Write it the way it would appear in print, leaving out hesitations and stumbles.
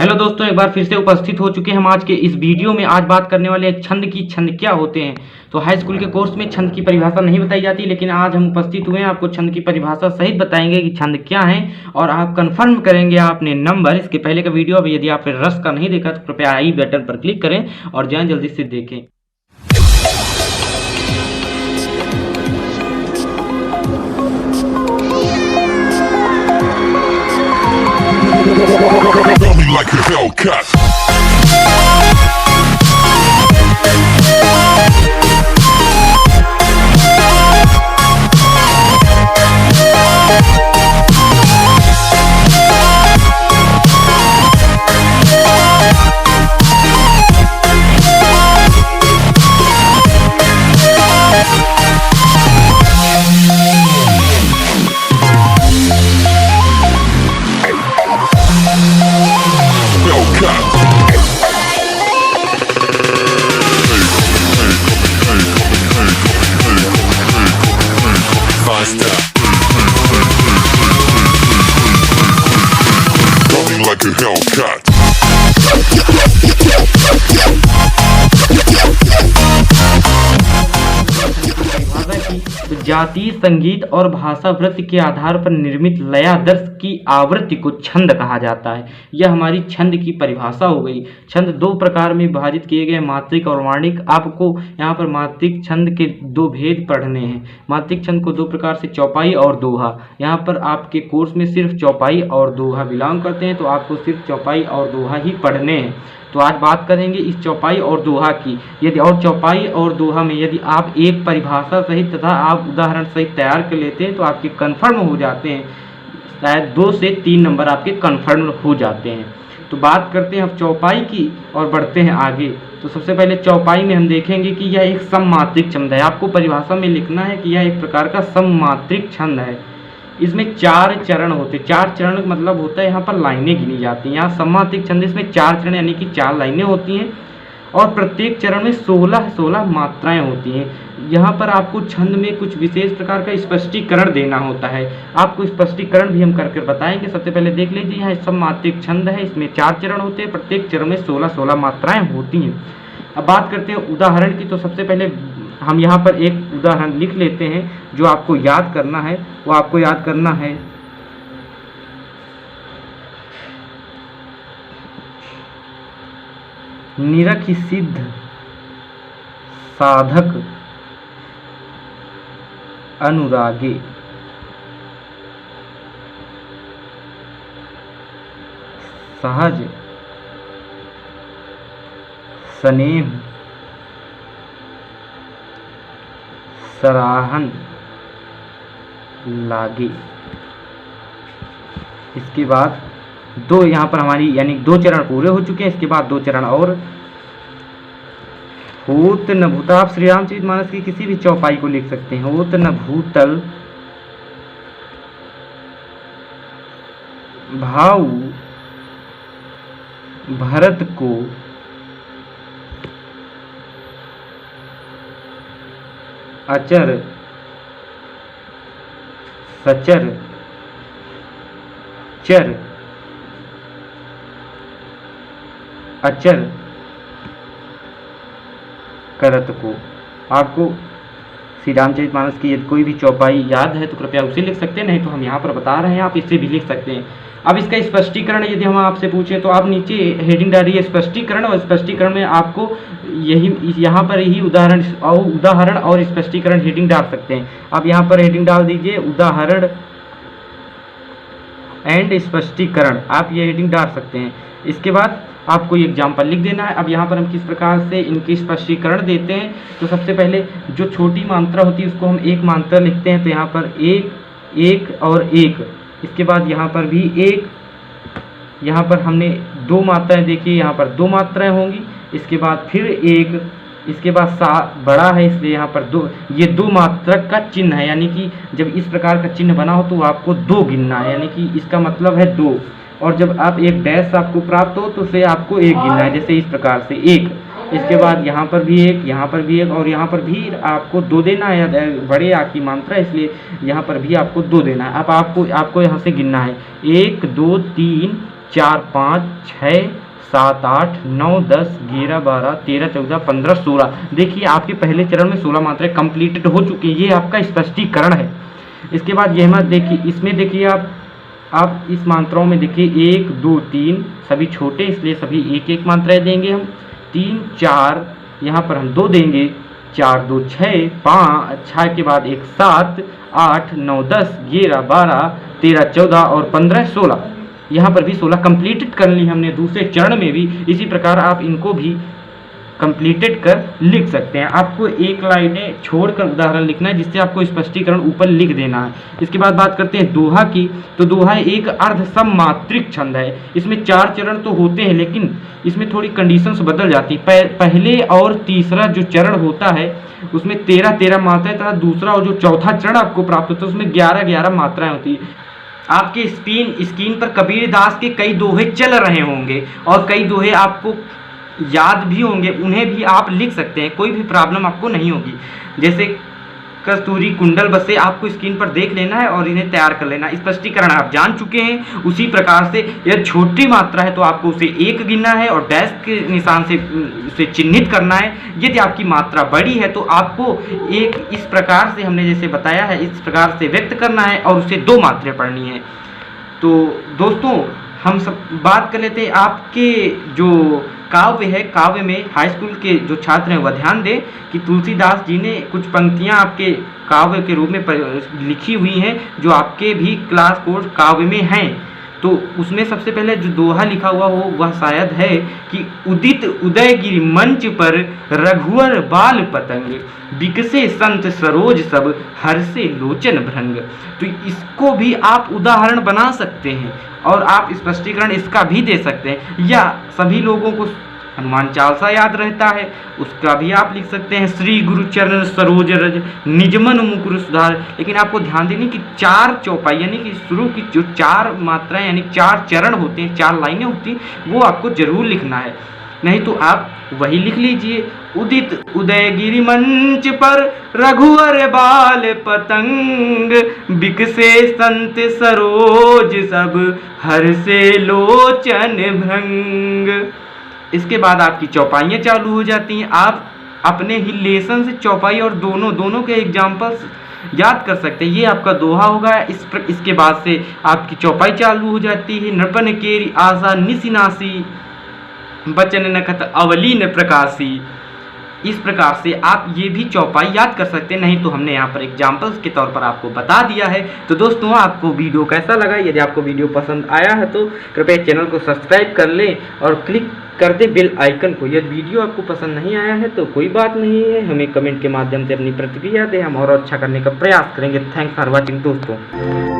Hello दोस्तों, एक बार फिर से उपस्थित हो चुके हैं हम आज के इस वीडियो में। आज बात करने वाले हैं छंद की। छंद क्या होते हैं। तो हाई स्कूल के कोर्स में छंद की परिभाषा नहीं बताई जाती, लेकिन आज हम उपस्थित हुए हैं, आपको छंद की परिभाषा सहित बताएंगे कि छंद क्या है और आप कंफर्म करेंगे अपने नंबर। इसके पहले का वीडियो अब यदि आपने रस का नहीं देखा तो कृपया आई बटन पर क्लिक करें और जाएं जल्दी से देखें। Run me like a Hellcat. Running like a Hellcat. तो जातीय संगीत और भाषा वृत्ति के आधार पर निर्मित लयादर्श की आवृत्ति को छंद कहा जाता है। यह हमारी छंद की परिभाषा हो गई। छंद दो प्रकार में विभाजित किए गए, मात्रिक और वर्णिक। आपको यहाँ पर मात्रिक छंद के दो भेद पढ़ने हैं। मात्रिक छंद को दो प्रकार से, चौपाई और दोहा। यहाँ पर आपके कोर्स में सिर्फ चौपाई और दोहा बिलोंग करते हैं, तो आपको सिर्फ चौपाई और दोहा ही पढ़ने हैं। तो आज बात करेंगे इस चौपाई और दोहा की। यदि और चौपाई और दोहा में यदि आप एक परिभाषा सहित तथा आप उदाहरण सहित तैयार कर लेते हैं तो आपके कन्फर्म हो जाते हैं, शायद 2 से 3 नंबर आपके कन्फर्म हो जाते हैं। तो बात करते हैं अब चौपाई की और बढ़ते हैं आगे। तो सबसे पहले चौपाई में हम देखेंगे कि यह एक सममात्रिक छंद है। आपको परिभाषा में लिखना है कि यह एक प्रकार का सममात्रिक छंद है। इसमें 4 चरण होते हैं। 4 चरण मतलब होता है यहाँ पर लाइनें गिनी जाती हैं। यहाँ सममात्रिक छंद इसमें 4 चरण यानी कि 4 लाइनें होती हैं और प्रत्येक चरण में 16 मात्राएं होती हैं। यहाँ पर आपको छंद में कुछ विशेष प्रकार का स्पष्टीकरण देना होता है। आपको स्पष्टीकरण भी हम करके बताएंगे। सबसे पहले देख लीजिए, यहाँ सममात्रिक छंद है, इसमें 4 चरण होते हैं, प्रत्येक चरण में 16 मात्राएं होती हैं। अब बात करते हैं उदाहरण की। तो सबसे पहले हम यहाँ पर एक उदाहरण लिख लेते हैं जो आपको याद करना है। वो आपको याद करना है निरखि सिद्ध साधक अनुरागे सहज स्नेह सराहन लागे। इसके बाद दो यहाँ पर हमारी यानी 2 चरण पूरे हो चुके हैं। इसके बाद 2 चरण और। होत न भूत, आप श्री रामचरितमानस की किसी भी चौपाई को लिख सकते हैं। होत न भूतल भाव भरत को अचर सचर चर अचर करत को। आपको श्री रामचरितमानस की यदि कोई भी चौपाई याद है तो कृपया उसे लिख सकते हैं, नहीं तो हम यहाँ पर बता रहे हैं, आप इससे भी लिख सकते हैं। अब इसका स्पष्टीकरण यदि हम आपसे पूछें तो आप नीचे हेडिंग डालिए स्पष्टीकरण, और स्पष्टीकरण में आपको यही यहाँ पर ही उदाहरण और स्पष्टीकरण हेडिंग डाल सकते हैं। आप यहाँ पर हेडिंग डाल दीजिए उदाहरण एंड स्पष्टीकरण, आप ये हेडिंग डाल सकते हैं। इसके बाद आपको ये एग्जाम्पल लिख देना है। अब यहाँ पर हम किस प्रकार से इनके स्पष्टीकरण देते हैं। तो सबसे पहले जो छोटी मात्रा होती है उसको हम एक मात्रा लिखते हैं। तो यहाँ पर एक और एक, इसके बाद यहाँ पर भी एक, यहाँ पर हमने 2 मात्राएं देखी, यहाँ पर 2 मात्राएं होंगी। इसके बाद फिर एक, इसके बाद बड़ा है इसलिए यहाँ पर 2, ये 2 मात्रक का चिन्ह है, यानी कि जब इस प्रकार का चिन्ह बना हो तो आपको 2 गिनना है, यानी कि इसका मतलब है 2। और जब आप एक डैश आपको प्राप्त हो तो उसे आपको 1 गिनना है, जैसे इस प्रकार से 1। इसके बाद यहाँ पर भी 1, यहाँ पर भी 1 और यहाँ पर भी आपको 2 देना है, बड़े आ की मात्रा इसलिए यहाँ पर भी आपको 2 देना है। अब आपको यहाँ से गिनना है 1 2 3 4 5 6 7 8 9 10 11 12 13 14 15 16। देखिए आपके पहले चरण में 16 मात्राएं कंप्लीटेड हो चुकी हैं। ये आपका स्पष्टीकरण है। इसके बाद यह मत देखिए, इसमें देखिए आप इस मात्राओं में देखिए 1 2 3 सभी छोटे, इसलिए सभी एक एक मात्राएं देंगे हम। 3 4 यहाँ पर हम 2 देंगे। 4 2 6 5 6 के बाद 1 7 8 9 10 11 12 13 14 और 15 16। यहाँ पर भी 16 कंप्लीटेड कर ली हमने। दूसरे चरण में भी इसी प्रकार आप इनको भी कंप्लीटेड कर लिख सकते हैं। आपको एक लाइनें छोड़कर उदाहरण लिखना है, जिससे आपको स्पष्टीकरण ऊपर लिख देना है। इसके बाद बात करते हैं दोहा की। तो दोहा एक अर्ध सममात्रिक छंद है। इसमें 4 चरण तो होते हैं, लेकिन इसमें थोड़ी कंडीशंस बदल जाती है। पहले और तीसरा जो चरण होता है उसमें 13 मात्राएं तथा दूसरा और जो चौथा चरण आपको प्राप्त होता है उसमें 11 मात्राएं होती है। आपके स्क्रीन पर कबीर दास के कई दोहे चल रहे होंगे और कई दोहे आपको याद भी होंगे, उन्हें भी आप लिख सकते हैं, कोई भी प्रॉब्लम आपको नहीं होगी। जैसे कस्तूरी कुंडल बसे आपको स्क्रीन पर देख लेना है और इन्हें तैयार कर लेना। स्पष्टीकरण आप जान चुके हैं। उसी प्रकार से यह छोटी मात्रा है तो आपको उसे 1 गिनना है और डैश के निशान से उसे चिन्हित करना है। यदि आपकी मात्रा बड़ी है तो आपको एक इस प्रकार से हमने जैसे बताया है इस प्रकार से व्यक्त करना है और उसे 2 मात्रें पढ़नी है। तो दोस्तों हम सब बात कर लेते हैं आपके जो काव्य है। काव्य में हाई स्कूल के जो छात्र हैं वह ध्यान दें कि तुलसीदास जी ने कुछ पंक्तियां आपके काव्य के रूप में लिखी हुई हैं जो आपके भी क्लास कोर्स काव्य में हैं। तो उसमें सबसे पहले जो दोहा लिखा हुआ हो वह शायद है कि उदित उदयगिरि मंच पर रघुवर बाल पतंग, बिकसे संत सरोज सब हर्षे लोचन भृंग। तो इसको भी आप उदाहरण बना सकते हैं और आप स्पष्टीकरण इसका भी दे सकते हैं। या सभी लोगों को हनुमान चालीसा याद रहता है, उसका भी आप लिख सकते हैं। श्री गुरु चरण सरोज रज निजमन मुकुर सुधार। लेकिन आपको ध्यान देनी कि 4 चौपाई यानी कि शुरू की जो 4 मात्राएं यानी 4 चरण होते हैं, 4 लाइनें होती हैं, वो आपको जरूर लिखना है। नहीं तो आप वही लिख लीजिए, उदित उदयगिरि मंच पर रघुवर बाल पतंग, बिकसे संत सरोज सब हर्षे लोचन भृंग। इसके बाद आपकी चौपाइयाँ चालू हो जाती हैं। आप अपने ही लेसन से चौपाई और दोनों के एग्जाम्पल्स याद कर सकते हैं। ये आपका दोहा होगा। इसके बाद से आपकी चौपाई चालू हो जाती है। नृपन केरी आशा निसिनासी, बचन नखत अवली न प्रकाशी। इस प्रकार से आप ये भी चौपाई याद कर सकते हैं। नहीं तो हमने यहाँ पर एग्जाम्पल्स के तौर पर आपको बता दिया है। तो दोस्तों आपको वीडियो कैसा लगा? यदि आपको वीडियो पसंद आया है तो कृपया चैनल को सब्सक्राइब कर लें और क्लिक कर दे बेल आइकन को। यदि वीडियो आपको पसंद नहीं आया है तो कोई बात नहीं है, हमें कमेंट के माध्यम से अपनी प्रतिक्रिया दें, हम और अच्छा करने का प्रयास करेंगे। थैंक्स फॉर वॉचिंग दोस्तों।